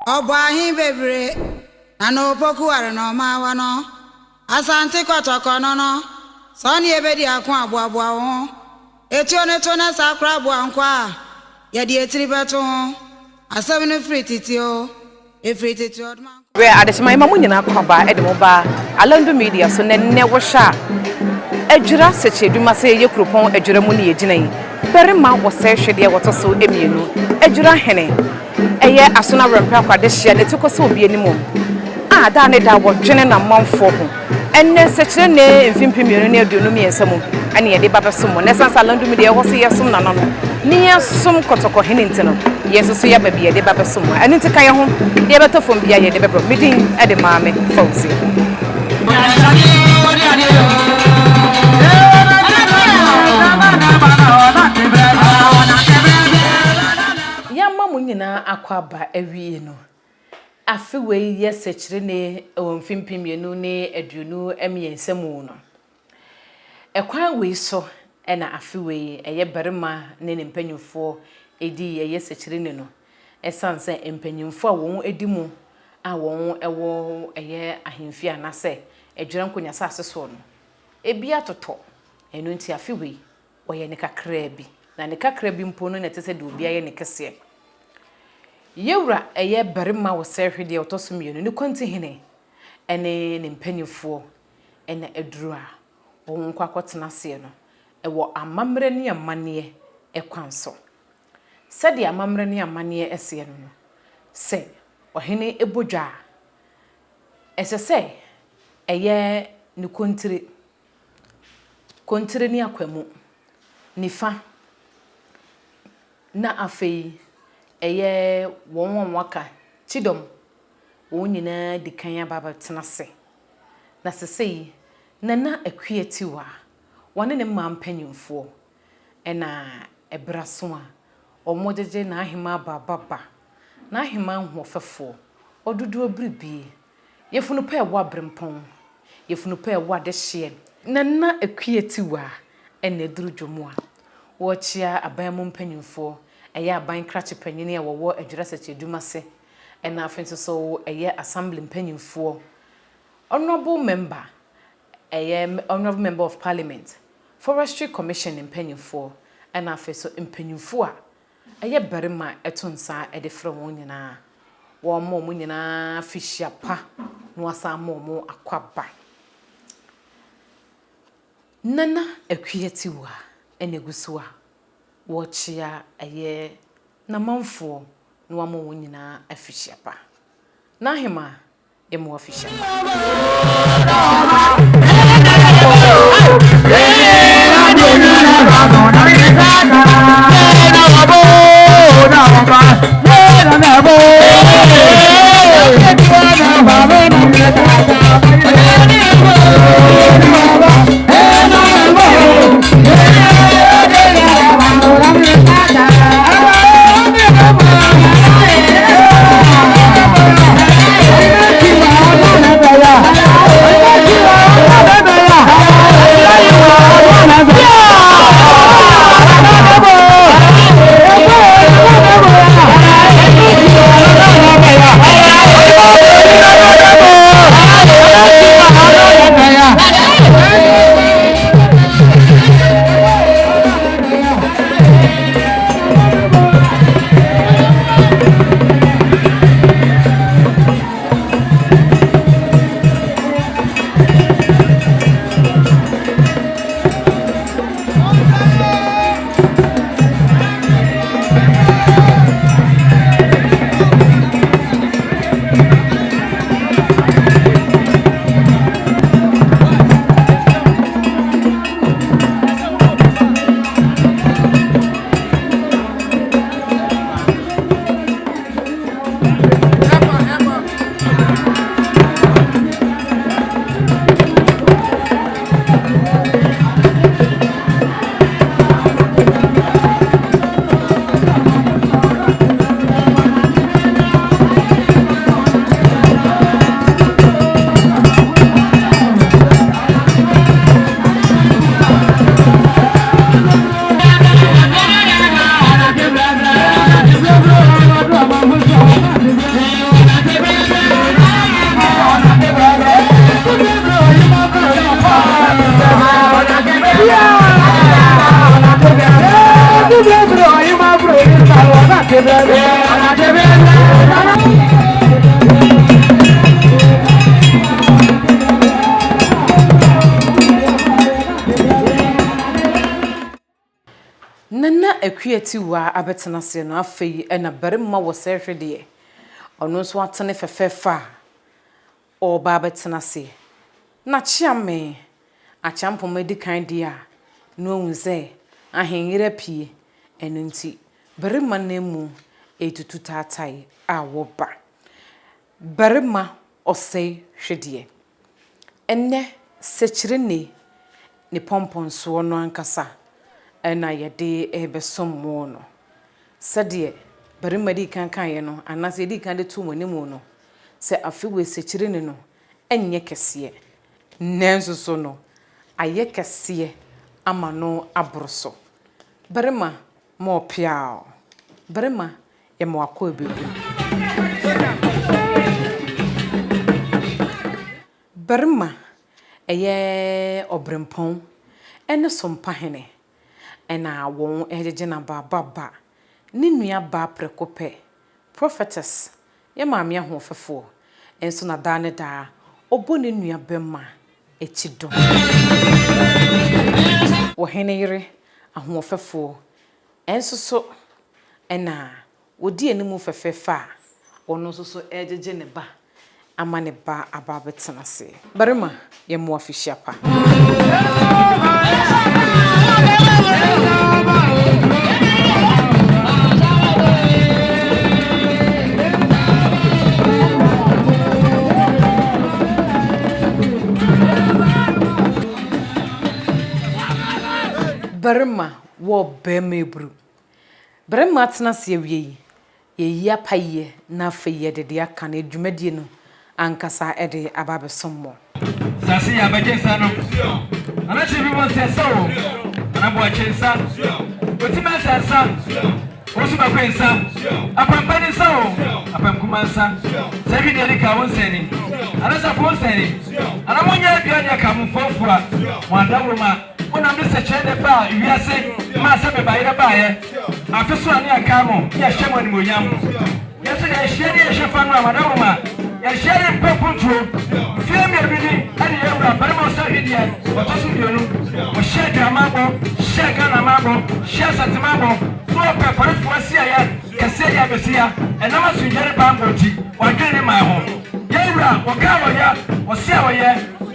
Obahi bebre ano poku are no mawa no asante kotoko no no so ne ebedi akwa aboabo ho etio ne to na sakra abo ankwa ye de etiri beto ho asem ne frititio efrititio we adesima imamu nyina kwaba edemo ba Alandu Media so ne wo sha Ejura Sekyerene se ye kropon ejura mu ne ye ginan berima wo se hwede woto so emienu Ejurahene eye asona rempa kwade hia ne tukoso obi animum a da ne da wo dwene na manfo ho enne Sekyerene mfimpimienu ne aduonu miensamu ane ye de babesom ne sansa Alandu Media wo se yesom na no ni yesom kotoko hene ntino yesusu ya ba biye de babesom ane ntika ye ho ye betofom bia ye de bebro meeting e de maame fauzi Yamma munyina akwaba awie no afewe ye Sekyerene omfimpimienu ne aduonu emiensemu no ekwan we so na afewe eye berima ne mpanyimfo edi ye Sekyerene no esanse mpanyimfo a won edimu a won ewo eye ahemfia na se edwira nkonya sase so no ebi atoto enu nti afewe oye ne kakra bi na ne kakra bi mpo no na tese de obi aye ne kese yewura eye berima wo se hwede otosomienu ne kwanti hene ene ne mpanyimfo ena eduru a won kwakotena se no ewo amamre ne amane ekwanso sede amamre ne amane ese no se ohene ebodwa esese eye ne kontire ni akwamu nifa na afei eye won waka chidom won nyina dikan ababa tenase na sesei nana akuatiwa wane ne mampanyimfo ena ebraso a omojeje na ahema baba na ahema nhofefo odudu obribi yefunu pa ewa brempon yefunu pa ewa de hye nana akuatiwa ena eduru dwomu a wo chia aban mu mpanyimfo eye aban krache panyini a wo Ejura Sekyerene se ena afenso so eye assembly mpanyimfo honorable member of parliament forestry commission mpanyimfo ena afenso mpanyimfo a eye berima etonsa ede frɛ won nyina wo mo nyina fishia pa no asa mo akwaba nana akuatiwa enegusuwa wo chia eye na manfo no wa mo nyina afishia pa na hema ye mo afishia Nana ekweti wa abetena se no afei na barima wo sehwe de ono so atene fefefa o ba abetena se na chiame achampo medikan dia no ohunze ahenyere pie eno nti barima nemu etutu tatai a wo ba barima osei hwede enne Sekyerene ne pomponso no ankasa ena yede ebesom no sede barima di kan ye no anase di kan de tu monimu no se afewe Sekyerene no enye kese nenso so no aye kese ama no aboroso barima mo piao barima ye mo akọ ebebu barima eye obrempon ene sompahene ena won ejeje na baba ni nua ba prekope prophetess ye maame ahofefo enso na da ne da obo ne nua bema echido wo hene yire ahofefo enso so ena wodi enimu fefefa wono so ejeje ne ba ama ne ba ababetena se barima ye mo afihia pa barima wo bemebru barima atena se awie ye ya paye na feye de Akan adwumadie no ankasa ede ababesommo sasi ya bajensa no ana chibi mo sesa o ana bo chensa otima sesa osu ba kwensa apampani sa o apamkumansa sabi de ka wonseni ana sa fonseni ana monya aduane aka mo fofua mo adawoma ona me Sekyerene ba wiase ma se be bayira baaye afeso ani aka mo ya hyemo ni monyam yeso ya hyeri ya hyefa no amadawoma ya hyeri mpepuntuo fie mi ebidi ani yewra barimo sa hidia otosu bionu o shega mabo shega na mabo shesa timabo so pe korefo asia ya kase ya besia enama sunjere bamboti wadwene ma ho yewra okawo ya osia woye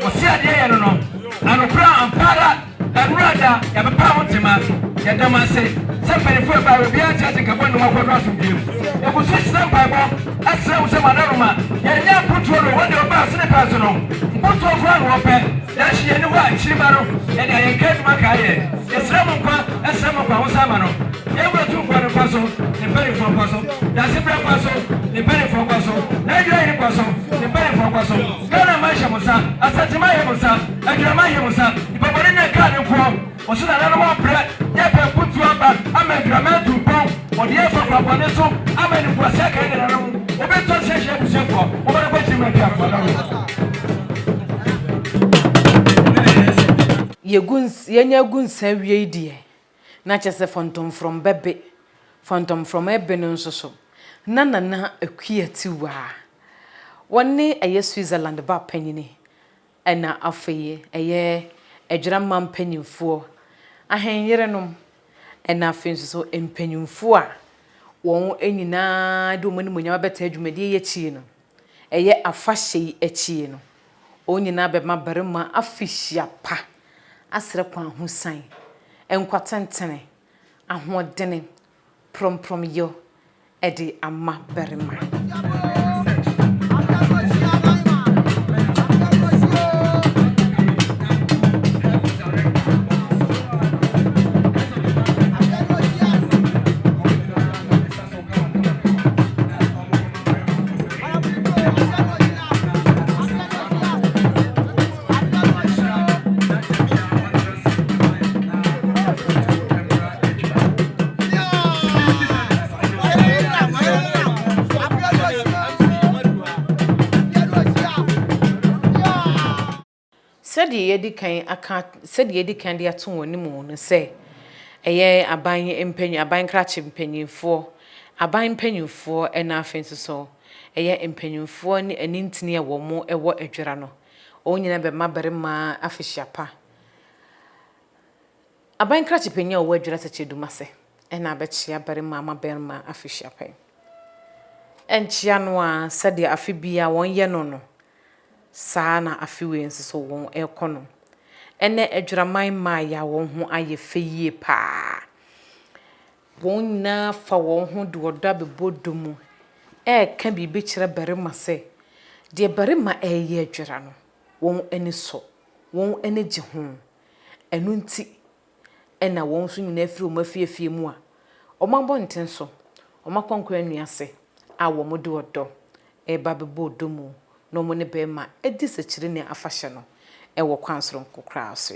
osia de ye no anopra ampara Brother, ya papa wotima ya damase sepere fo ba we bia church ka bonu makwa do asubiem e ku switch sam bible asra wo se madaruma ya nya putuo no wode oba se ne pass no putuo fo no ope ya hie ni wa chiriba no ya da yen kedu maka ye esra mo kwa esra mo kwa wo sama no e wo tu kwa no kwaso ne pere fo kwaso da se bra kwaso ne pere fo kwaso na dira ni kwaso ne pere fo kwaso kana ma hye musa asatima ye musa adira ma hye musa ibabore ne ka ne ko osu na na mo bre ye pe putu aba amedramatu pon odi e fa kwabone so ameni kwase ka ne na no obe to hye busefo obe ko ti me ka kwa yenya gunsa wie die na chese phantom from bebe phantom from ebe no so na akuati wa wonne eye Switzerland ba panyini ena afeye eye Ejurahene mpanyimfo ahenyere nom ena afenso so empanyimfo a won enyina de omani munya beta adwumadi ye chie no eye afahye achie no onyina be mabarima afihia pa asre kwa husan enkwatentene ahodene promprom yo edi ama barima Sedi yedi kan aka sedi yedi kan de ato woni mu no se eye aban empanyi aban krache mpanyimfo aban mpanyimfo ena afenso so eye mpanyimfo ni anintini wo mo ewo adwera no onyina be mabarima afihyiapa aban krache panya wo adwera Sekyedumase ena abechia barima mabarima afihyiapa enchia no a sade afibia won ye no saa na afiwe nso won ekono ene adwuraman ma ya won ho aye feyie pa won na fa won ho de oda bebodomu ka bibi kire barima se de barima eye adwura no won ani so won ani gi ho enu nti ena won so nyina afiri o mafiefie mu a o mabɔ nten so o makonkɔ anuase a wo mo de odo ba bebodomu no mo ne be ma edi Sekyerene afahye no ewo kwansoro nkokra aso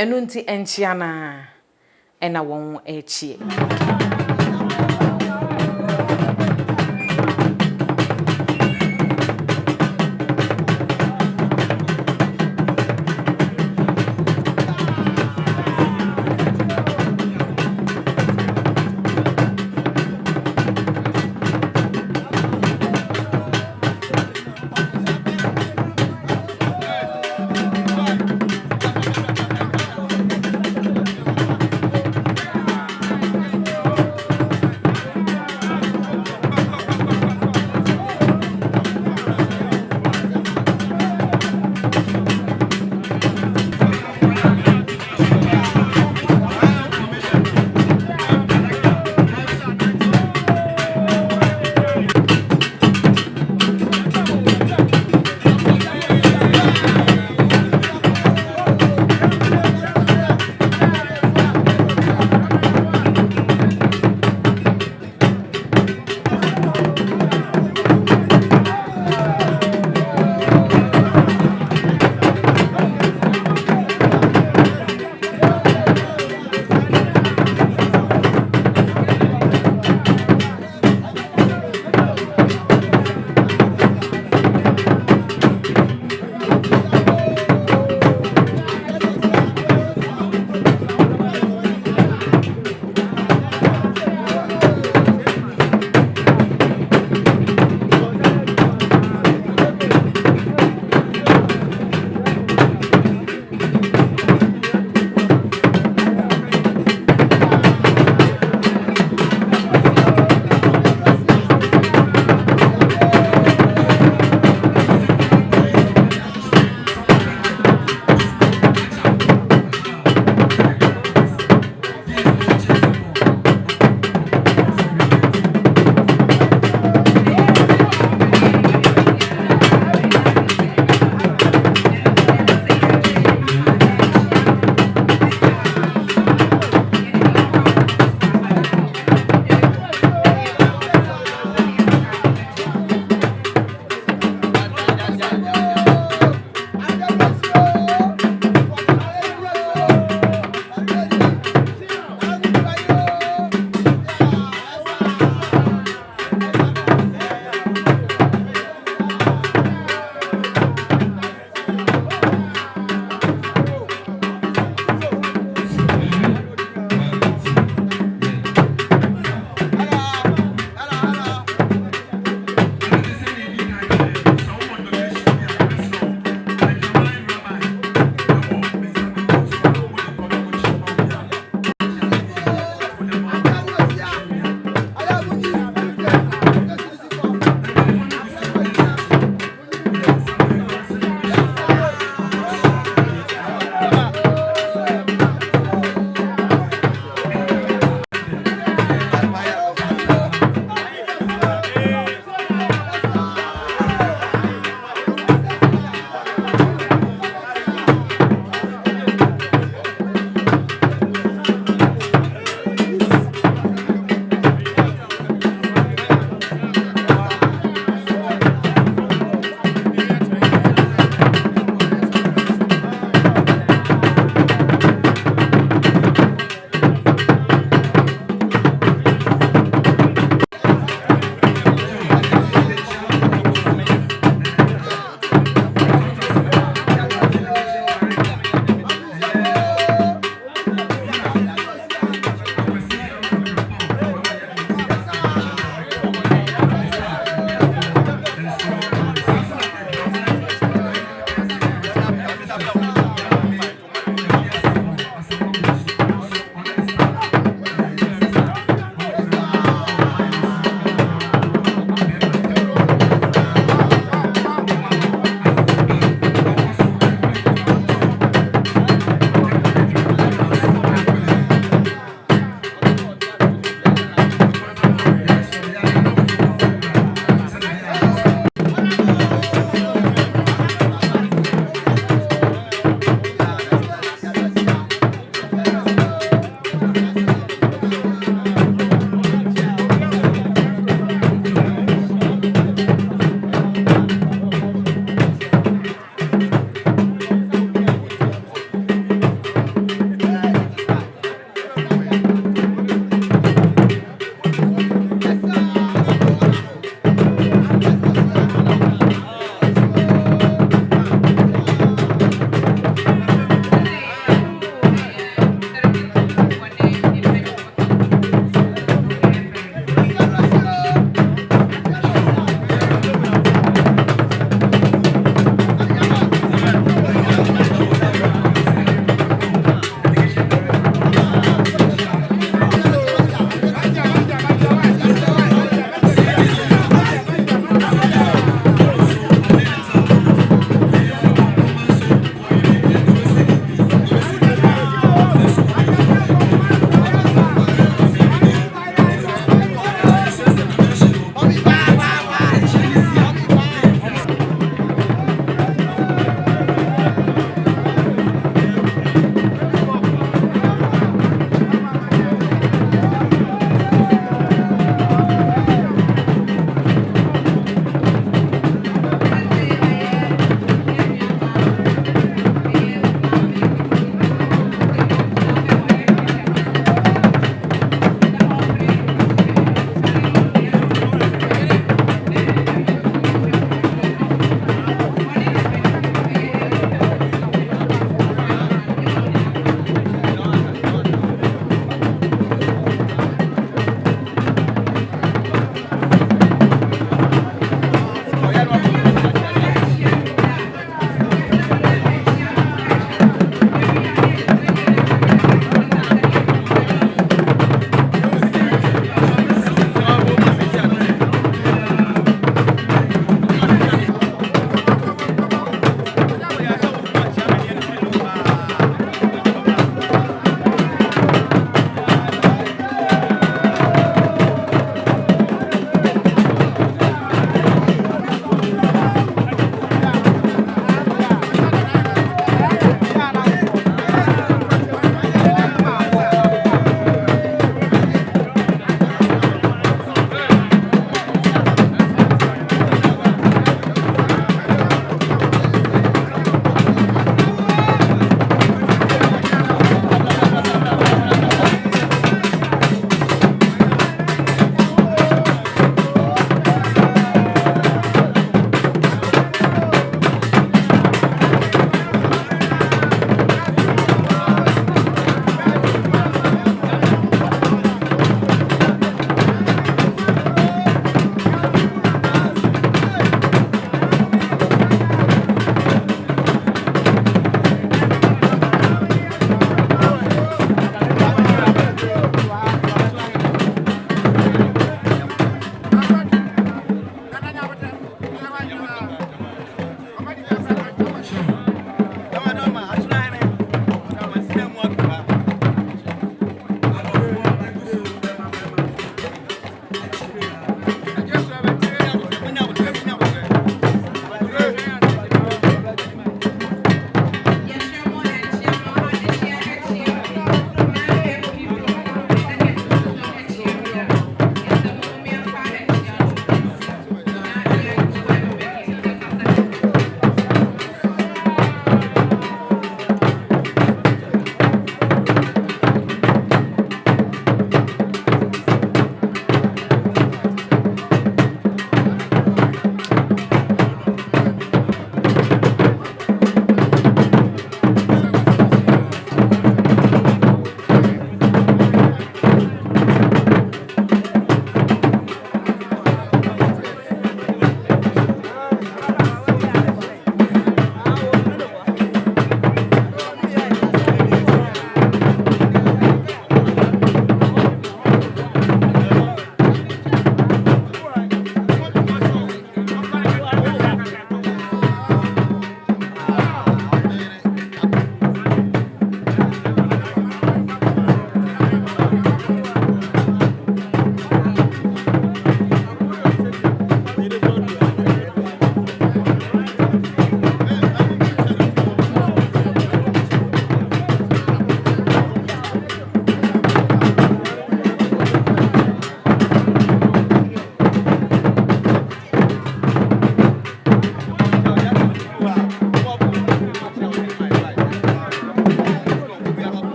enunti enchia na ena won echie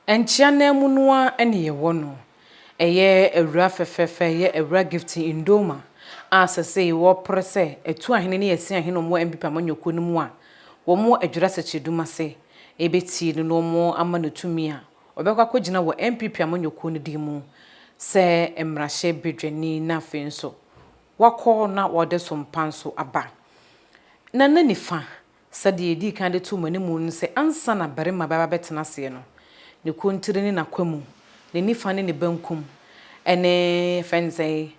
enchia na mu no a ene ye wo no eye ewura fefefe ye ewura gift indoma asese wo prese etu ahene ne yesi ahene mo mbipa manyoko no mu a wo mo adwura secheduma se ebeti no mo ama no tumi a obekwa kogina wo MPP amanyoko no di mu se emrahye bedwani na afenso wakọ na wode sompanso aba na nifa sade edi kan de to mani mu nse ansa na barema baba betena se no ne kontiri ne nakwamu ne nifa ne bankum ene fenze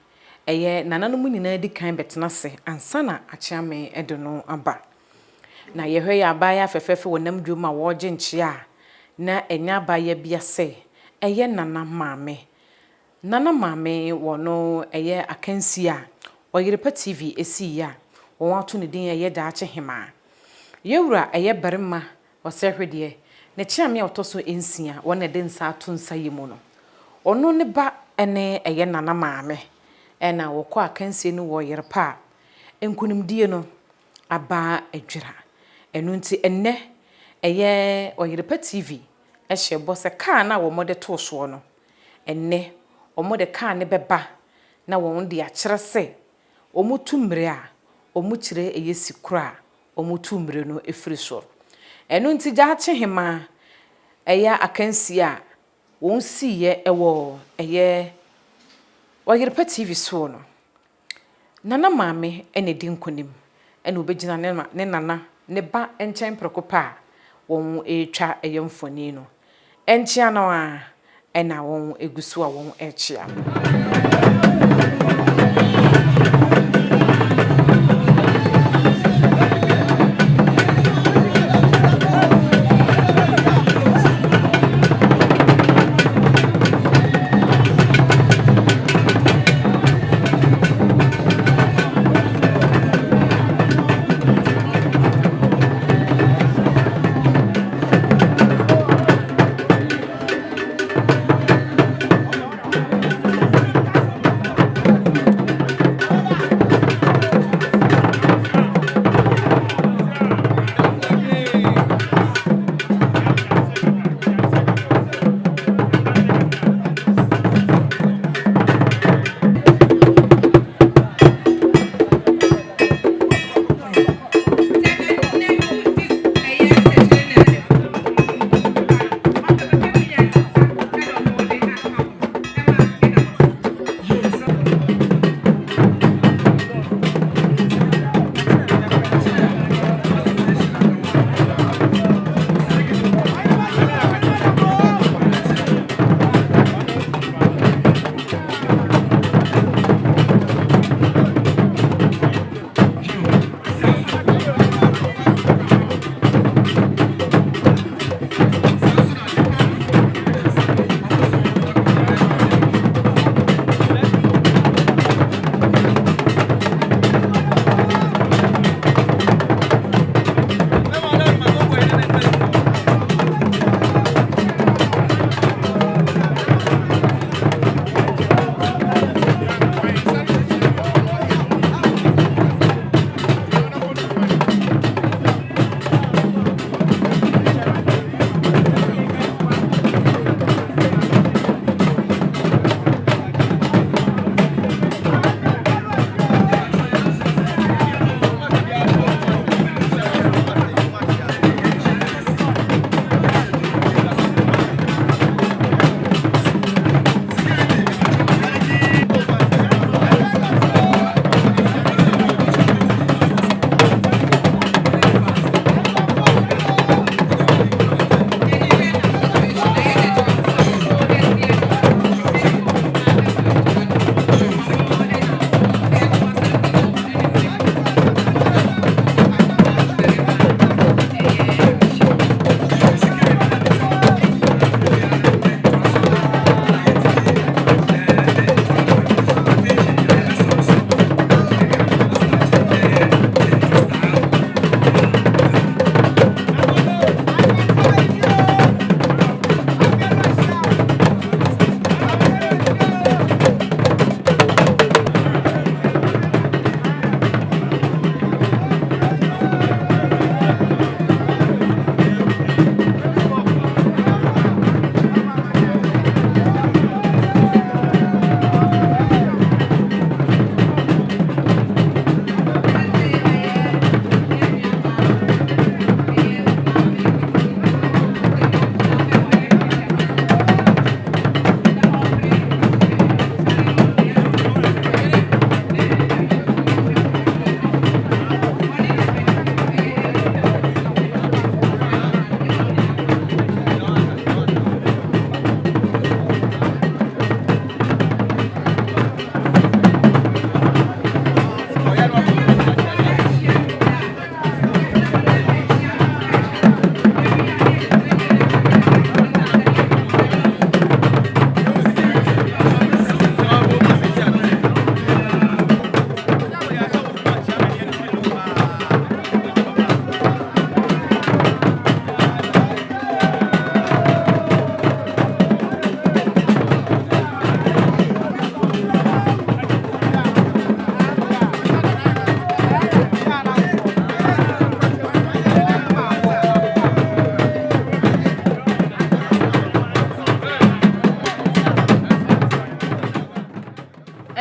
eye nananom nyina edi kan betena se ansa na achiame ede no aba na yehwe ya aba ya fefefe wonam dwuma woje nchia na enya aba ya bia se eye nana maame wono eye akansi a Oyerepa TV esi ya won ato ne din eye daache hema yewura eye barima osehwede ne chiame otoso ensia wona de nsa ato nsa yemu no ono ne ba ene eye nana maame ena wokọ akansi no woyerepa enkunimdie no aba adwira enu nti enne eye Oyerepa TV ehye bose ka na wo mode to so no enne omode ka ne beba na won de akyere se omutumre a omukyire eyesikura omutumre no efiri so enu nti gaache hema eya akansi a won siye ewo eye Oyerepa TV so no nana maame ene di nkonim ene obegina ne nana ne ba enchen prekopa won etwa eye mfoni no enchia no a ena won egusu a won echia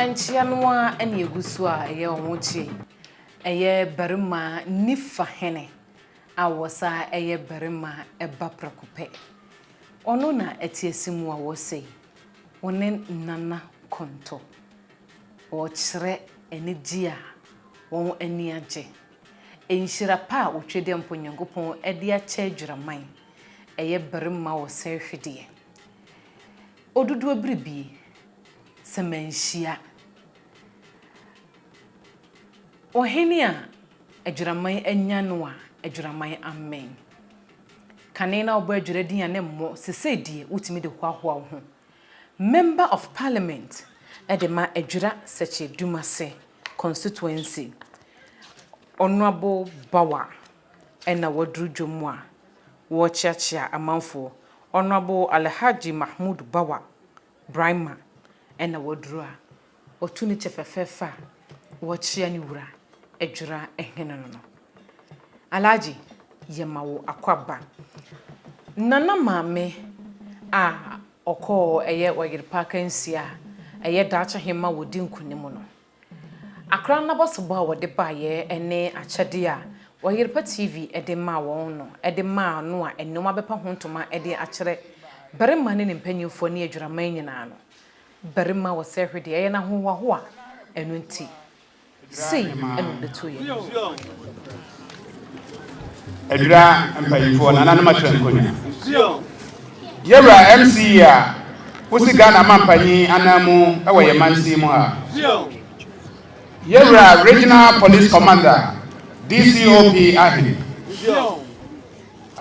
Enchia noa ene egusu a eye onwochi eye barima nifa hene awosa eye barima eba prakupe ono na etiesimu a wose one nana konto o kyere ene gia won ani age enhyira pa otwede mponyankopon ede a che Ejurahene eye barima wo sehwede odudu abribi semanhia ohene a Ejurahene anya no a Ejurahene amen kanena obo Ejurahene ane mo sesedie utimi de kwahoa ho member of parliament edema Sekyerene constituency honorable bawa ena wadru dwomu a wo chiachia amanfo honorable Alhaji Mahmoud Bawa Brahma ena wadru a otuni chefefefa wo chia ni wura Ejurahene no Alhaji yemawo akwaba nana maame a oko eye wagirpa kansia eye dacha hema wodi nkunimo no akra na bosobo a wode baaye ene achade a wagirpa TV ede ma won no ede ma no a enoma bepa hontoma ede akere barima ne mpanyimfo ne Ejurahene nyina no barima wo sehwede eye na ho a enu nti sei enu beto ye Edra mpanyimfo na nana matrankonya Yewra MC a wosi Ghana mampanyi anamu ewo yemansi mu ha Yewra Regional Police Commander DCOP Ahi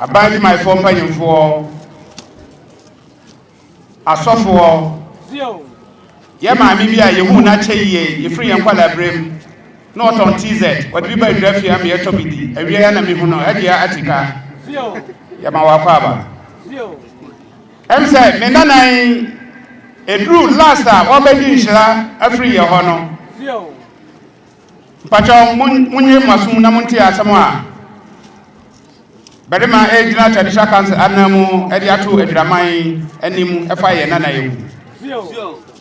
Abandi my phone mpanyimfo asofo Yema ambi a yehu na cheye yefri yankwala brem not on TZ what we buy draft am yeto bidi ewie ya na mi hu no adia atika Yema wakwaba say me nanan edru last a obedi nhira afri ye ho no pacho munye masum na munti asam a barima ejina traditional council anamu edi ato Ejurahene anim efa ye nana ye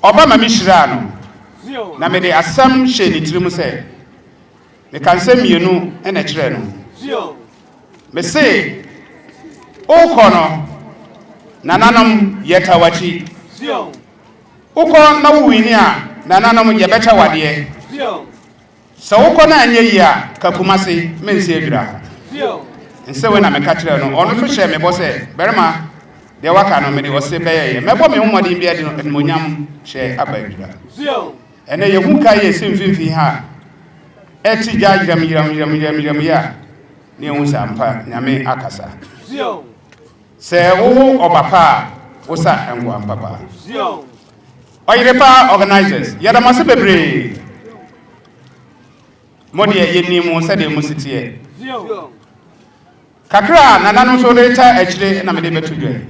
oba ma mi hira no na me de asam hye ni tirim se me kan se mienu ena kire no me se o kono nananom yetawachi uko na wuwini a nananom yebecha wade so uko na anye yi a kakumase mense Ejurahene nse we na me ka kire no ono so hye me bo se berema de waka no me de wose beye mebo me homodi bia de monyam hye aba Ejurahene ene ye hu kai esimfimfi ha eti jajiram ya ne hu sampa nyame akasa se wo obapa wo sa engwa papa oyirepa organizers yada mase bebre modi yenimu se de musitie kakra nananu so de ta akire na me de betudwe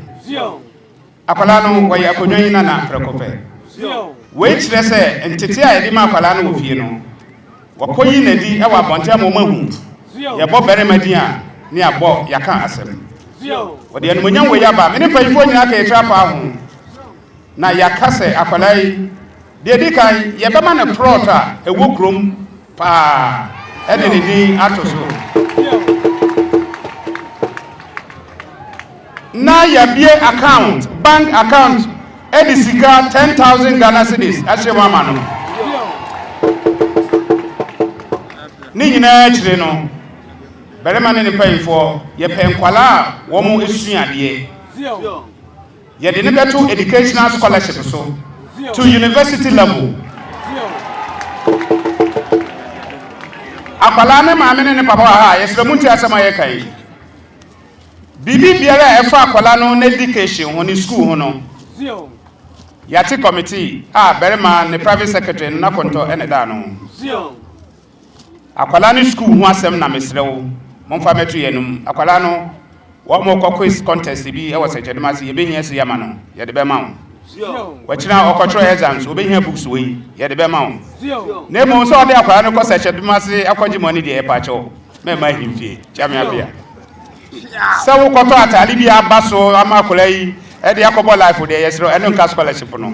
akwala no wo yakonwan na na prekope we kire se entete a yedi ma akwala no wo fie no wakoyi nadi e wa bonte amomahu ye bo berema din a ne abo yaka asem wode anu nyam we yaba me ne payifo nyina ka yetra pa ho na yakase akwalai de di kan ye bema ne prota ewo krom pa ene ne din atoso na ya bie account bank account edisika 10,000 Ghana cedis ashe mama no ni nyina chire no berema ne payifo ye penkwala wo mu esuade ye de ne beto educational scholarship so to university level akwala ne ma ne papa ha ye sere munti asema ye kai bibi biara efa akwala no na education ho ni school ho no yati committee berema ne private secretary na konto ene da no akwala ne school ho asem na mesrewo momfa metu yenum akwala no wo mo quiz contest bi e wo Sekyerene ye behia se yama no ye de be ma wo wachina okotro exams obehia books we ye de be ma wo na mo so de akwala no ko Sekyerene akoji money de e pa cho me ma himfie chame abia se wo koto atali bi abaso ama akwala yi e de akobo life de yesro eno nka scholarship no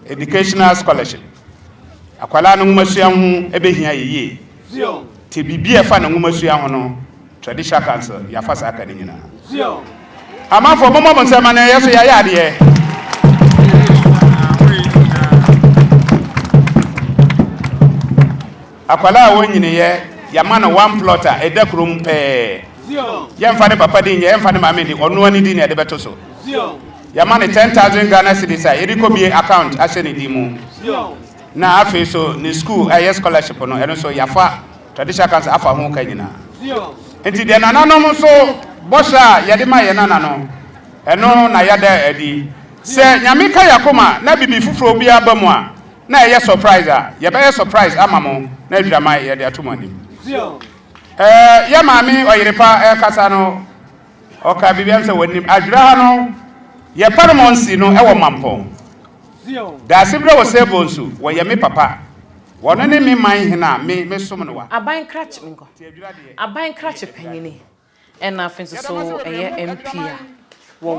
educational scholarship akwala no ngumasua ho ebehia yeye te bibia fa no ngumasua ho no traditional council ya fa sa aka ni nyina amafo momo nsema na yeso ya yade akwala wo nyine ye ya mana one plotter edakrum yemfa ne papa din yemfa ne mama din ono ani din ya de betoso ya mana 10,000 Ghana cedis a eriko bi account ahye ne dimu na afi so ni school aye scholarship no eno so yafa traditional council afa ho ka nyina enti de nananom so bosha yade ma ye nana no eno na yada edi se nyame ka yakoma na bibi fufuro bi abamu a na ye surprise a ye be surprise amamo na adwama ye de atomani ya mami oyirepa kasa no oka bibiam se wonim adwira no ye parmonsi no ewo mampo da sibra wo sebo nsu wo ye me papa wono ne me man hina me som no wa aban kratch minko aban kratch panyini ena afenso so eye MP a wo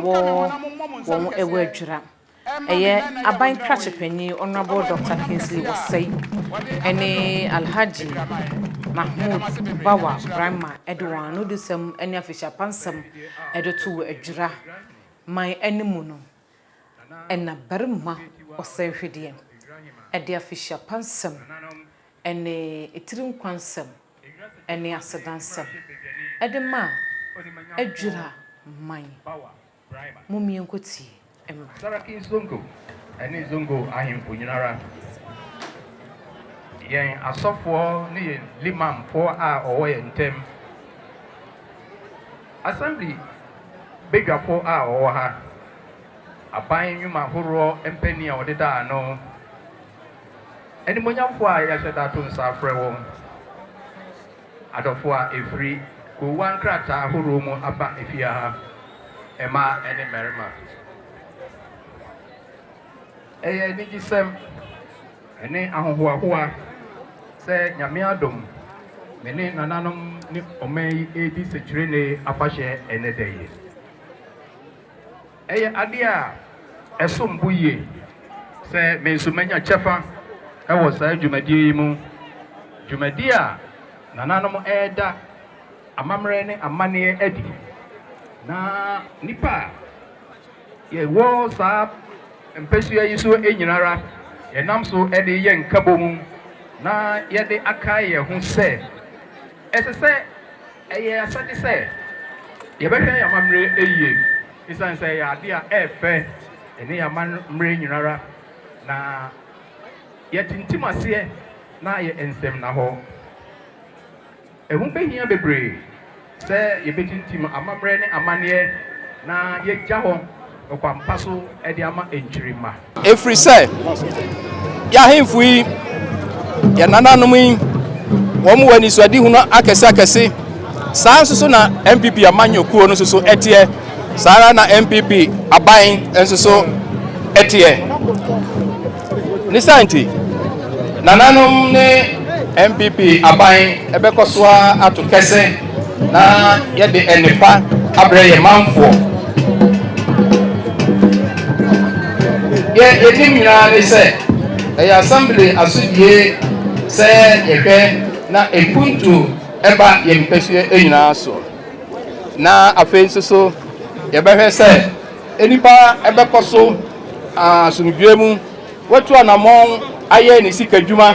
ewo adwira eye aban kratch panyi honorable Dr. Kingsley Wasai ene Alhaji Mahmoud Bawa Brahma Edwan no desem ene afisha pansam edoto adwira my enemu no ena barma osehwedie ede afisha pansam ene etirim kwansam ene asedansam ede ma adwira man mumien koti emma Saraki Zongo ene Zongo ahemfo nyinara yen asofo ne limamfo a owo ye ntem assembly begafo a owo ha aban nwuma horo empani a odeda ano eni monyamfo a ya hweda to nsa frewo adofo a efri ko wankrata horo mu aba efia ha ema ene merima eye ni gisem ene ahohoahoa se nyame adom mene nananom ni omai edi Sekyerene afahye ene deye eye ade a esombuye se mensumanya chefa ewo sa dwumadie mu dwumadie a nananom eda amamre ne amane edi na nipa ye wo sa mpesua yiso enyinara ye nam so ede ye nkabom na ye de akaye ho se esese eye asade se ye behwe ya mamre eye isan se ya ade a efe ene ya mamre nyinara na ye tintimase na ye ensem na ho ehun behia bebre se ye betintim amamre ne amane na ye gya ho okwampaso ede ama enchirima every say ya hemfu yi ya nananom yi wo mu wani so adi hu no akese saa nso na MPP amanyokuo no so etie saa na MPP aban nso so etie ni santi nananom ne MPP aban ebekoso ato kese na ye de enipa abre ye manfo ye etimina ni se e assembly asudie se yehwe na epuntu eba ye mpesue enyina so na afenso so ye behwe se enipa ebekoso asumdwemu watu anamon aye ni sikadwuma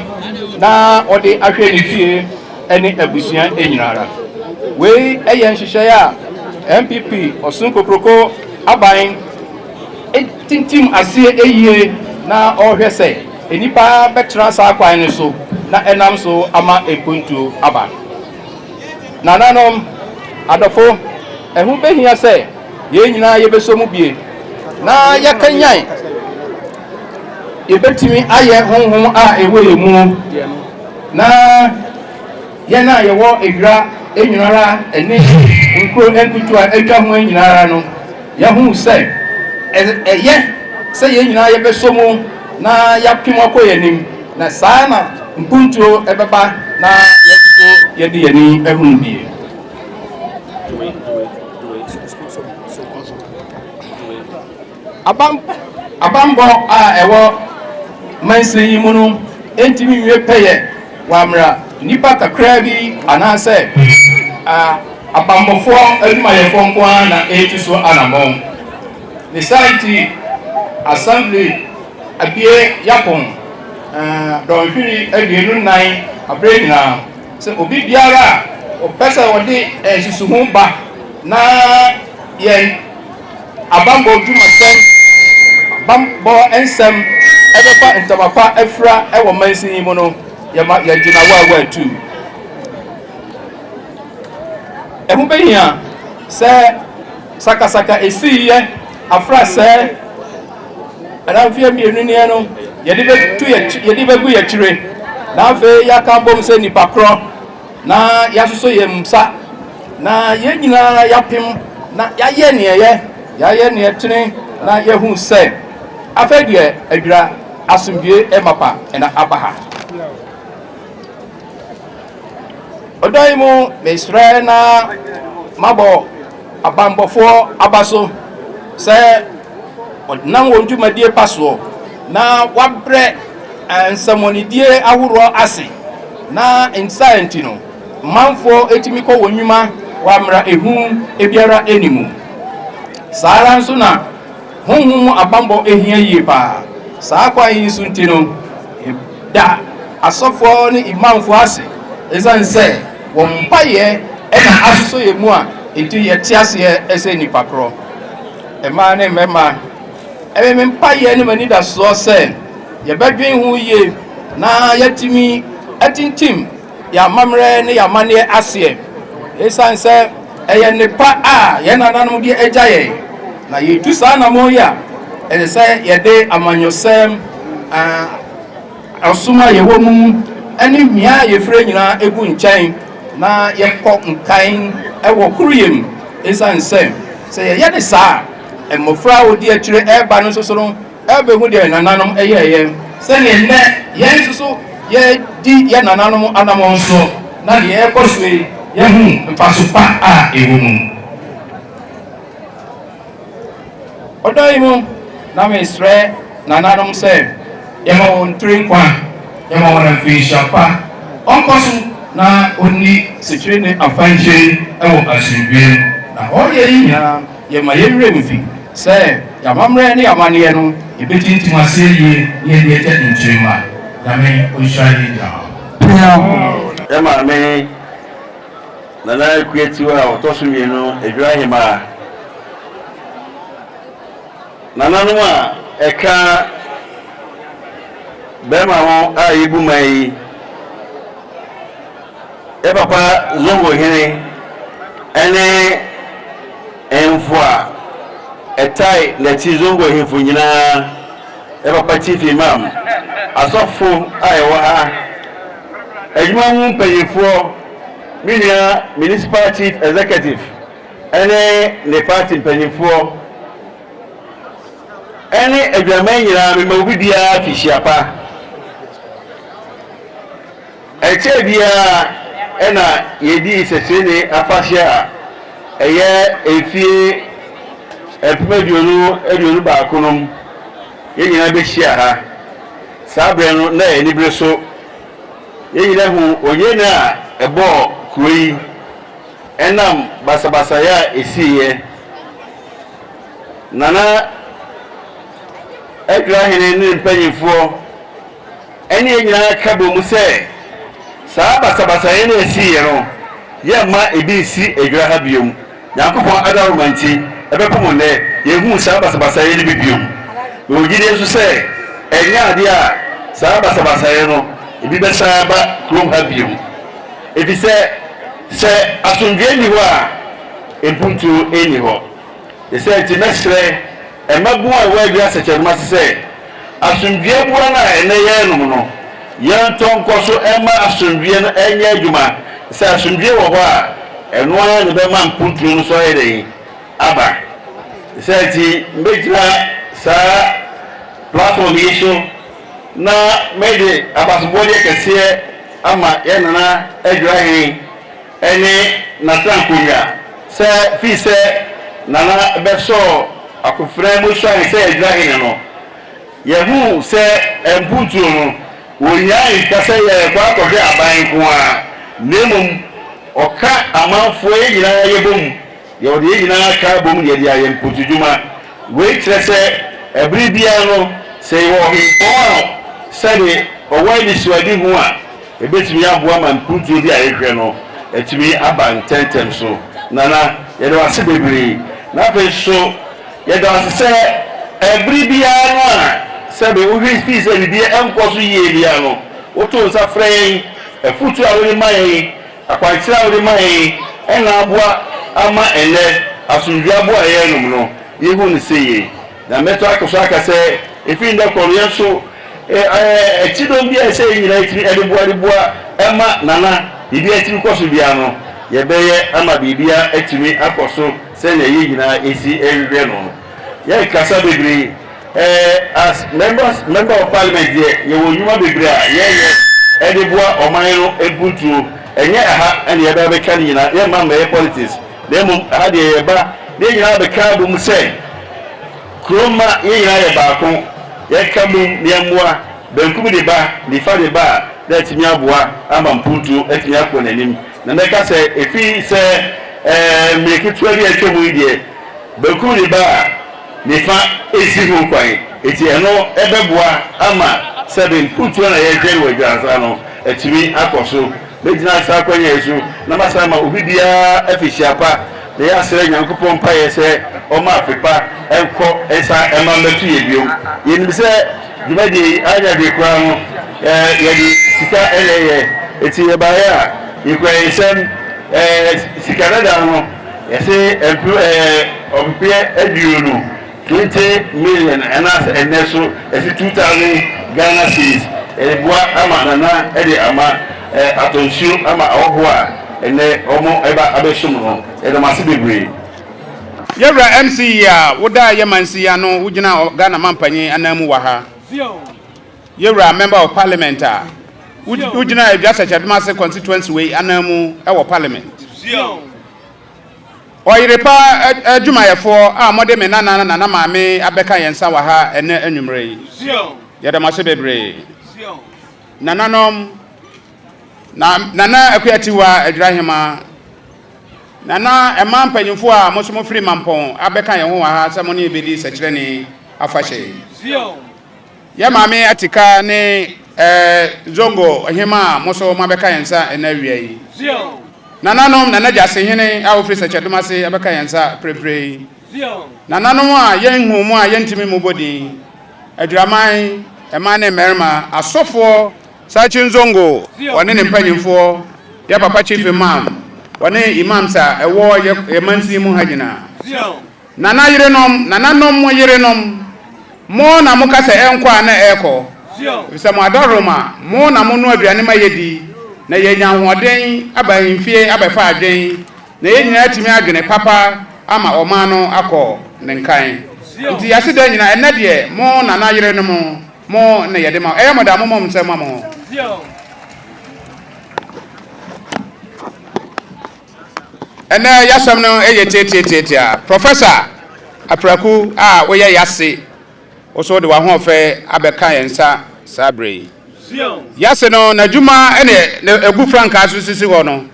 na ode ahwe ni fie ene abusua enyinara we eye nhihye ya MPP osun kokroko aban tintim asie eyie na ohwe se enipa betra sa kwan ne so na enam so ama epuntu aba nananom adofo ehu behia se ye nyina ye beso mu bie na yakanyan ye betimi aye honhom a ewe mu na ye na ye wo edra enyinara ene nkro enkutu a etwa ho enyinara no ya hu se eye se ye nyina ye beso mu na yapim akoyenim na sana mpuntu ebeba na yetuto yedi yani ehun bie abambo a ewo manse yimunu entimi wie peye wamra nipa kakra bi anase abambofo adwumayefo nko na etu so anamon the site assembly abie yapon don hwiri aduenu nan abre na se obi biara o pesa wode susuhu ba na yen abambo dwumasem bambo ensem ebefa ntamapa afra ewo mansin mu no ya gina wa tu ehu behia se saka esiye afra se adanfie mienu ne no yedi be gu ya chire na afi ya ka bom se nipa kro na ya soso yemsa na ye nyina ya pem na ya ye ne tene na yehu se afedie adwira asumdie emapa na abaha odoimu mesre na mabo abambofo abaso se odnam wonjumadie paso na wabre ansamonidie ahuro ase na insanity no manfo etimi ko wonwuma wamra ehu ebiara enimu sara nso na honhum abambo ehia yie pa saa kwa yin suntino da asofo ni imamfo ase esanse wo mpaye ena asuso yemu a enti ye tiase ese nipa kro ema ne mema eme mpaye ni mani da so se ye badwen hu ye na yatimi atintim ya mamre ne ya mane ase esanse eye nipa a ye nananom de agyaye na ye tu sa na mo ya ene se ye de amanyosem asuma ye wo mu ani mia ye frɛ nyina egu nkyɛn na ye kɔ nkan ɛwɔ kuruyem esanse se ye de saa emofra odi akyire eba no soso no ebehu de nananom eyeye se ne nne ye soso ye di ye nananom anamon so na de ye kɔsue ye hu mfasopa a ewu mu odoimu na mesre nananom se ye ma won trinkwa ye ma won afishapa onkosu na oni Sekyerene afanche ewo asubie na oye nya ye ma ye remfi se ya mamre ne ya mane no ye betintim ase ye ye de ta nchema ya me oshari ja ya ma me na na kuetiwa otosumie no Ejurahene nananu a eka bema ho a yibu mai e papa zongo hene ene enfua etai na ti zongo hefu nyina e papa chief imam asofo a ewa ha ejuma mu mpanyefo minia municipal chief executive ene ne party mpanyefo ene adwaman nyina me mawu bia fishiapa eche bia ena yedi Sekyerene afahia eye efie epumaduonu baakonom ye nyina be hia ha sabre no na enibre so ye nyina hu onye na ebo kuroi enam basabasa ya esiye nana Ejurahene ni mpanyifo ene nyina ka bo mu se saa basabasa ye na esiye no ye ma ebi si Ejuraha biom Yankopɔn adaromanti ebepomo ne ye hu saa basabasa ye ni biom no gide so se enya ade a saa basabasa ye no ebi be saa ba krom ha biom ebi se asomdwe ni ho a empuntu eni ho se ti mesre emabu a wadi Sekyerene se asomdwe bua na ene ye no no yan tonkoso ema asomdwe no enye adwuma se asomdwe wo ho a eno a ne be ma mpuntu no so yede aba se ti mbejira sa platform yiso na mede abasbode kese ama ye nana Ejurahene ene na trankunya se fi se nana beso akufra mo so an se Ejurahene no ye hu se emputu no Oyai kasa ye kwa kohwe aban ko a nemum oka amanfo yina ye bom ye ode yina ka bom ye dia ye mpotuduma we trese ebri bia no se wo himpo sebe owa ni suadi hu a ebetimi aboa man putu bi a yehwe no etimi aban tentem so nana ye do ase bebre na fe so ye do ase ebri bia no a sebe wo hwi fi se bi enkoso ye bia no woto sa frey efutu a wo mai akwanchira wo mai ena aboa ama ene asunju aboa ye num no yehu ne seye na meto akoso akase efi nda korian so chidom bia se nyina itiri edeboa ema nana bibi atiri koso bia no ye beye ama bibia atiri akoso se na ye nyina esi ehwe no ye kasa bebre as member of parliament ye wo nyuma bebre a ye edeboa oman no ebutu enye aha ene ye ba be kan nyina ye ma me politics dem aha de ye ba de nyina be ka bu mu se kroma ye nyina ye ba ko ye ka mu ne moa benkum de ba ni fa de ba da timi aboa ama mputu etimi akọ nanim na me ka se efi se mekitu abi atwemu ide benkum de ba ni fa esi ho kwan eti eno ebeboa ama sebe mputu na ye jeri wajasa no etimi akọso bejina sa kwanya yesu na masama obi bia afishiapa na ya sere nyankopon pa ye se o ma afipa enko esa ema metu ye biom ye ni se dibadi anya de kwa no ye di sika eleye eti ye ba ya ye kwa yesem sika da no ye se obipie aduonu 20 million enas eneso esi 2000 Ghana cedis boa ama nana ede ama atonsio ama oho a ene omo eba abeshum no ede mase bebre yewra MC ya woda yemansi ya no wugina Ghana mampanyi anamu wa ha yewra member of parliament a wugina Aduasa Chadumase constituency we anamu e wo parliament oyirepa adwumayefo a mode me nana maame abeka yensa wa ha ene anwumre yede mase bebre nananom nana akuatiwa Ejurahene nana ema mpanyimfo a mosomo free mampon abeka ye ho ha samoni ebedi Sekyerene afahye ya maame atika ne zongo hema moso mabeka yensa ena wiai nananom nana jasehene a ofri Sekyerene abeka yensa prepre nananom a yenhu mu a yentimi mu bodi Ejurahene ema ne merma asofo Sachin Zongo, one in Pennyfo, ya papa chief imam, one imam sa a war a mansi muhajina. Nana Yerenom, Nananom Yerenom, more Namukasa Enqua na echo. Some Adoroma, more Namuno Adrianima Yedi, na Yan Wadain, Abba in fear, Abba Fadane, na Yetimagan, Papa, Ama Omano, Ako, Nenkai. Ti Yasidana and Nadia, more Nana Yerenom. Mo na yede ma madam mom se mamo ene yasam no tete professor apraku a wo ye yase wo so de wa ho fe abeka yensa sabre yase no na djuma ene egu franka so sisi ho no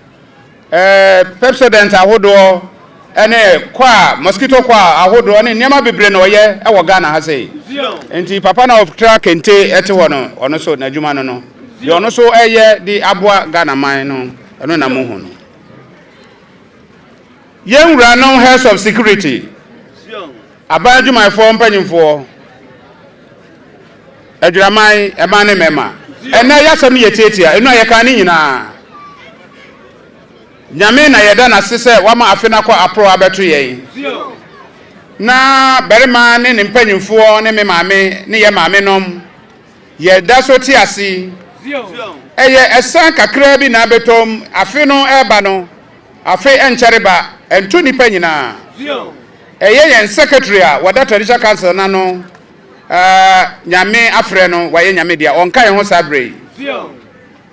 president ahodo ene kwa mosquito kwa ahodo ne niam bebre na oye e wo Ghana ha sei enti papa na of track ente ete ho no ono so na djuma no no de ono so eye di aboa Ghana man no eno na mo ho no yenwura no heads of security aba djuma fo mpanyimfo Ejurahene ema ne mema ena yasam ye tietia enu ayeka ni nyina nyame na yeda na sese wama afena kwa apro abeto ye na berima ne ne mpanyimfo ne me maame ne ye maame nom yeda so ti ase eye esan kakra bi na betom afe no eba no afe enchereba ento nipa nyina eye yen secretary a wada traditional council na no nyame afre no waye nyame dia onka ye ho sabre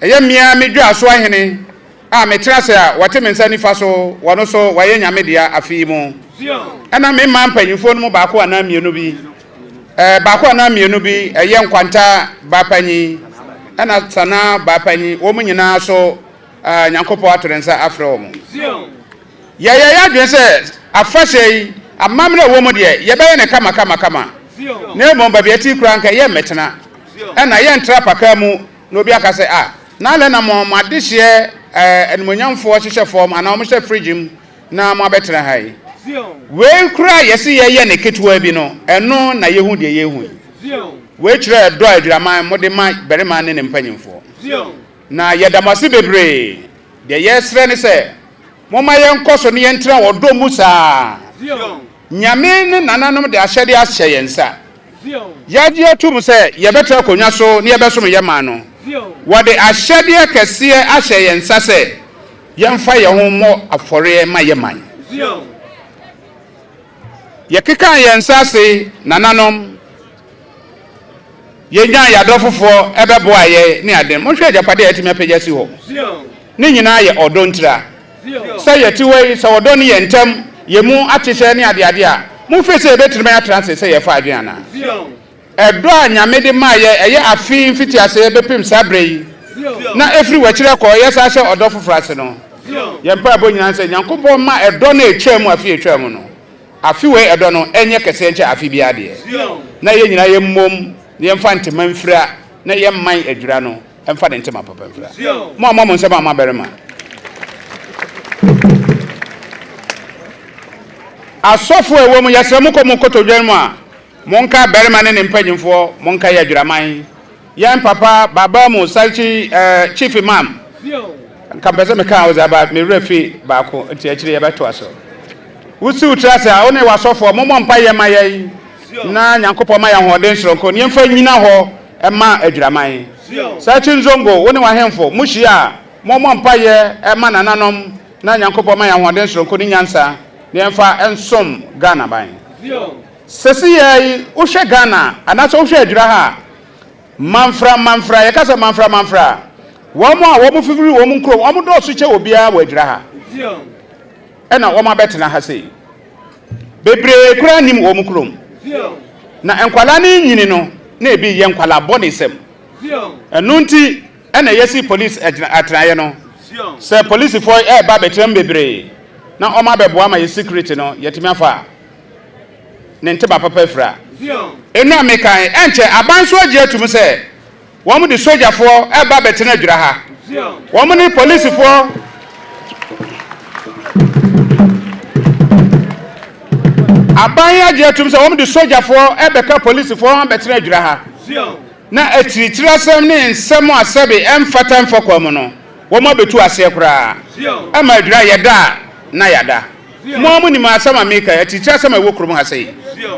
eye mia medwa aso ahene a metrase a wate mensa nifa so wono so waye nyame dia afi mu ana me ma mpanyimfo no ba ko ana mienu bi ba ko ana mienu bi eye nkwanta ba panyi ana sana ba panyi wo mu nyina so nyankopo atorensa afre wo mu ya dwen se afahye amamre wo mu de ye be ne kama ne mo ba biati kura nka ye metena ana ye ntra paka mu no bi aka se na le na mo madehye enmonyamfo hyehyɛ form ana mo hye fridge na mo abetena hai we kura yesi ye ne ketewa bi no eno na yehu de yehu we kire do adwuraman mo de ma berema ne mpanyimfo na yedamase bebre de yesre ne se mo ma ye nkoso ne ye ntra wodo musa nyame ne nananom de ahyede ahye yensa yaje atum se ye betra konwa so ne ye besom ye ma no wode ahyede kese ahye yensa se yemfa ye ho mo afore ma ye man ye keka yensa se nananom ye nya ya dofofo ebeboa ye ne adem mo hwe ajapade atimi apagya si ho ne nyina ye odontira say ye tiwe so odo ne ye ntem ye mu akyehye ne ade a mo hwe se betirima ya transe say ye fa adwena edo anyame de ma ye eye afi mfiti ase bepim sabrei na efri wachire ko ye sa hye odofofo ase no ye mpa abo nyina se nyankopon ma edo na etwa mu afi etwa mu no afi we edo no enye kese nche afi bia de na ye nyina ye mmom ne mfa ntema mfira na ye man adwura no mfa de ntema papa mfira mo nsema ma berema asofo ewo mu yasemu ko mu kotodwan mu a monka berema ne mpanyimfo monka ye adwuraman yan papa baba mu salchi chief imam kampese me kan ozaba me refi ba ko nti akire ye beto aso wusi utrase a one wasofo mo mpa ye maye na nyankopɔ ma ya hoden sronko ne mfa nyina ho ema adwuraman sachi nzongo woni wa hemfo muhia mo mpa ye ema nananom na nyankopɔ ma ya hoden sronko ni nyansa ne mfa ensom Ghana ban sesi ye wo hwe Ghana anaso wo hwe adwura ha manfra ye kasa manfra wo mo a wo mo fifiri wo mo nkro wo mo do so che obia wa adwura ha ena wo ma betena ha sei bebre kura nim wo mo krom na enkwala ni nyini no na ebi ye nkwala bonisem enunti ena yesi police atraye no se police for ba betrem bebre na o ma beboa ma ye security no yetimi afa ne nteba papa fra enu amekan enche abanso age atum se wo mu de soldier for ba betena adwura ha wo mu ni police for abanya je atum se wo de soldier for ebeka police for betena adwura ha na atiritira sam ne nsem asabe emfata mfokwa no wo ma betu ase kura ama adwura yeda na yada mo mu ni ma asama meka atiritira sam ewo krom ha sei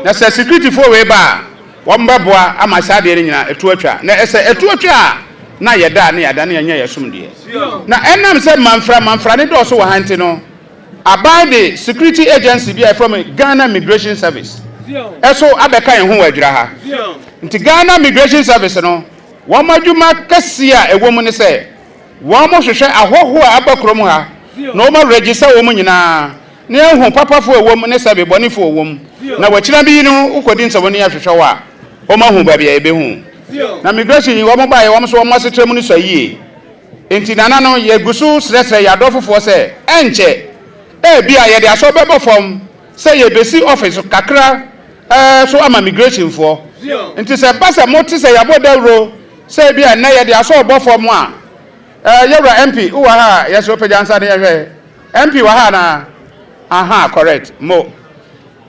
na se security for we ba wo mbeboa ama sade ne nyina etu atwa na ese etu atwa na yeda na yada na nya yesum de na enam se manfra ne do so wo hanti no abide security agency bi from Ghana Migration Service eso abeka en ho adwura ha nti Ghana Migration Service no wo madwuma kasia ewo mu ne se wo mo hwehwe ahoho a abakrom ha na wo ma register wo mu nyina ne ehu papafo ewo mu ne se be bonifo wo mu na wakira bi no ukodi nso woni ahwehwe wa wo ma hu ba bia ebe hu na migration yi wo mo ba ye wo so wo ma setrem ni so yie nti nana no ye gusu sresre ya dofofo se enche bia ye de aso bebo form say ye besi office kakra so ama migration for nti se basa moti se ya bodawro say bia na ye de aso bo form a yewra MP uwa ha ye so pejansa de ye MP wa ha na aha correct mo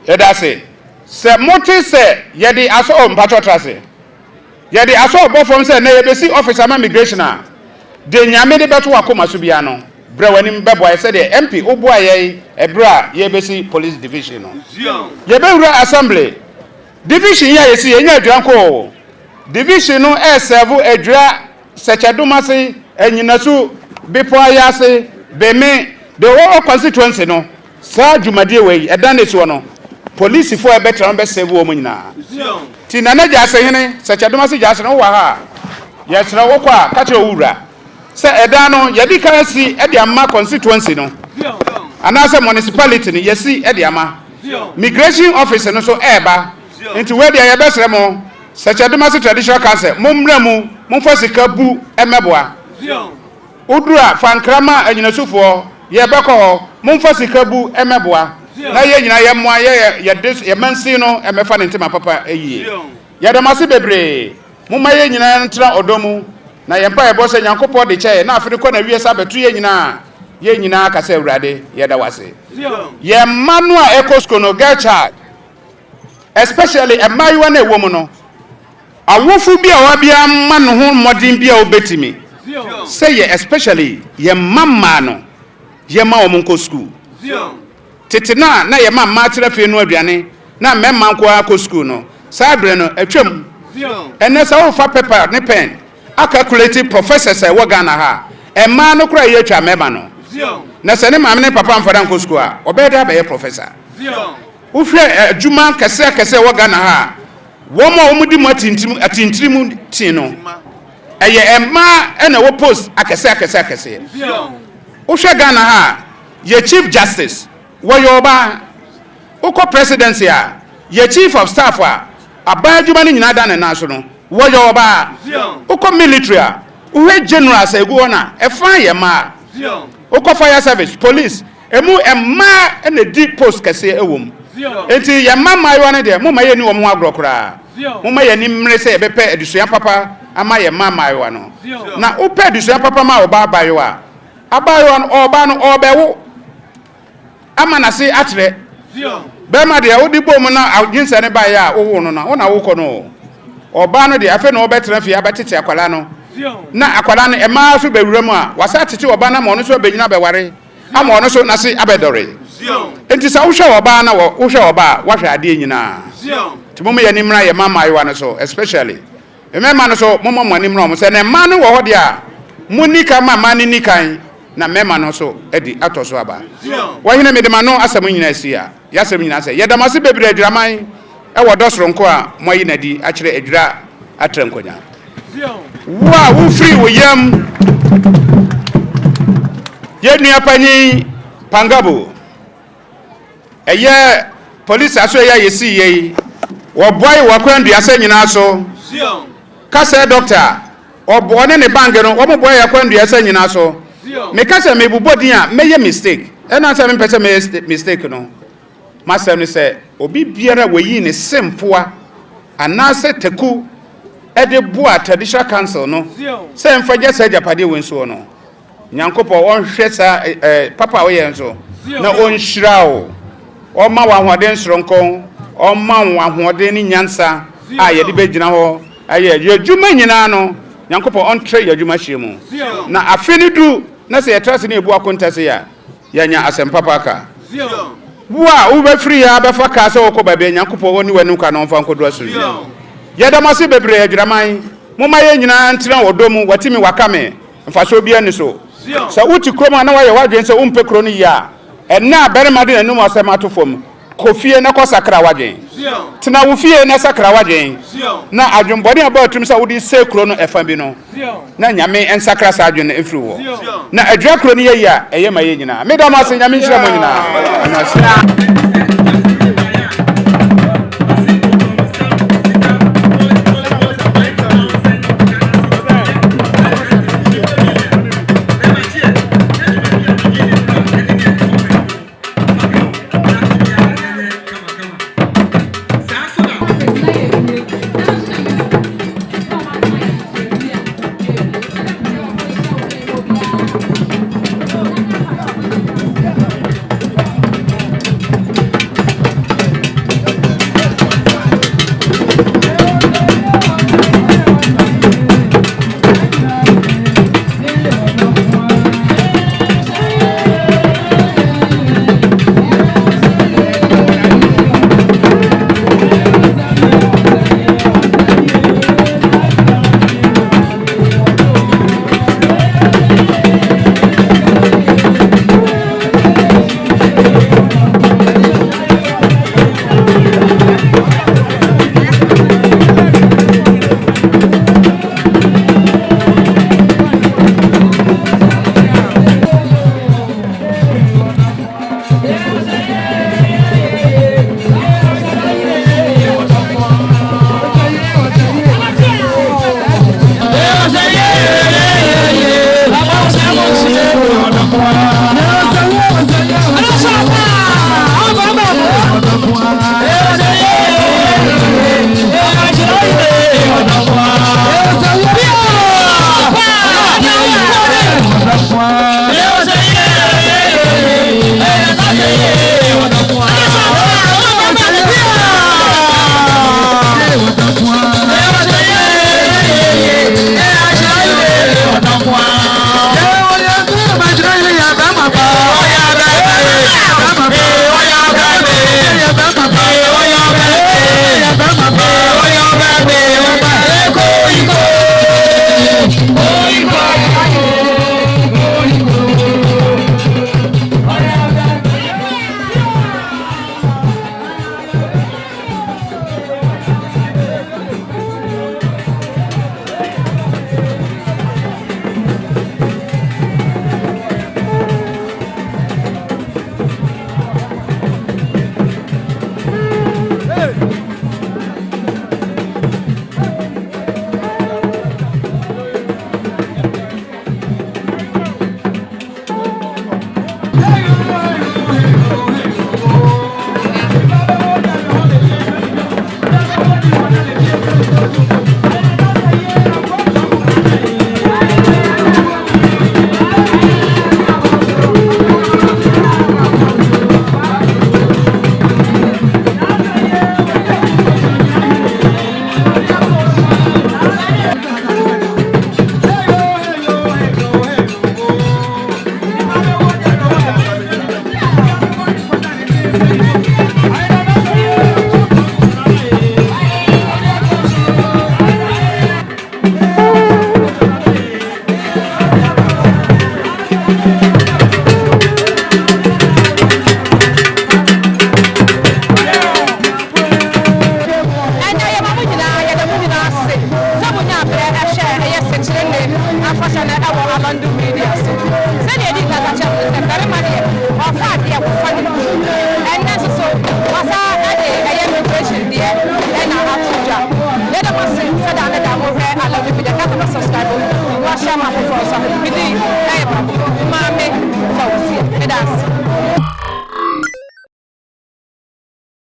ye da se moti se ye de aso mpacho trase ye de aso bo form say na ye besi office ama migration a de nyame de beto akoma so bia no bra wani mbebo I said the MP oboa ye ebra ye besi police division no ye be wura assembly division ya ye si ye nya adwanko division no serve adwa Sekyerene enyinasu bepo ayase beme the whole constituency no sa dwumadie we edane so no police for better be serve wo nyina ti nana Jasehene Sekyerene Jasehene wo ha ye sra wo kwa ka che owura se edano yedi kansi edi ama constituency no anase municipality ni yesi edi ama migration office no so eba into where they yebesre mo Sekyerene traditional council momfa sika bu emeboa udura fankrama anyinasufo ye beko ho momfa sika bu emeboa na ye nyina ye moa ye mansi no emefa ne ntima papa eyie ye damase bebre momma ye nyina ntra odomu na ye mpa ye bo se nyankopɔ de kyɛ na afiri kɔ na wie sa betu ye nyina aka sɛ awurade ye da wase ye manu a ekosko no girl child especially emayiwa na ewo mu no awofu bi a wabia ma no ho modern bi a obetimi say ye especially ye mama no ye ma omonko school tetina na ye mama terafe no aduane na memma nko akọ school no sabre no atwam ene sa wo fa paper ne pen a calculate professors e wo Ghana ha emma no kura ye atwa memma no na se ne maame ne papa mfada nko school a obeda be ye professor ufre adwuma kese wo Ghana ha womo omudi atintirim tin no eye emma ena wo post akese ufre Ghana ha ye chief justice wo yoba uko presidency a ye chief of staff a abadwuma ni nyina da ne naso no wo yoba uko military a uwe general sa egu ona efa ye ma uko fire service police emu emma ena di post kese ewom enti ye mama yo ne de mo maye ni wo mo agrokura mo maye ni mre se bepe edusua papa ama ye mama yo no na upe edusua papa ma oba abayo a abayo no oba no obewo ama na se atre be ma de odi bom na aginsa ne ba ya wo no na wo na wo ko no oba no de afa na obetra fi abetete akwala no na akwala no ema so bewuram a wasa tete oba na mo no so benyina beware ama ono so na se abedore enti sa wo hwe oba na wo hwe oba wa hwe ade nyina ti mo ye ni mra ye mama yo no so especially emema no so mo ni mra mo se na ma no wo ho de a munika mama ni nikan na mema no so edi atoso aba wa hina medema no asam nyina sia yasam nyina se ye damase bebre aduraman e wo dosronko a moyi na di a kire adura atrankonya wa wo free wo yam ye nua panyi pangabo eye police aso ya yesi ye wo boy wo kwandua se nyina so kase doctor obo ne bank no wo boy ya kwandua se nyina so me kase me bubodin a meye mistake ena se me pese me mistake no masem ni se obi biara wayi ne sempoa anase teku ede bua traditional council no se mfaje se japade wenso no nyankopo won hwe sa papa wo ye nso na onhyirawo o ma wa hoden sronko o ma wa hoden ni nyansa a ye de begina ho aye yadwuma nyina no nyankopo on tre yadwuma hyemu na afinidu na se yetrase ne ebu akontase ya yanya asempapa ka wa u be free ya be fa ka se wo ba be nyankopo woni wanu ka no fa nkodo aso yadamase bebre adwuraman moma ye nyina ntra odomu watimi wakame mfaso bia ni so sa uti kroma na wa ye wadwen se umpe kro ni ya enna berema de nanum asemato fom kofie na kosakra wadwen tina wo fie na sakra wadwen na adwumbode abatum sa wodi se kro no efa bi no na nyame ensakra sa adwen efri wo na adwa kro ni ye ya eye ma ye nyina medamase nyame nhyira mo nyina na subscribe wa share ma for so me di e ba ma me so see me das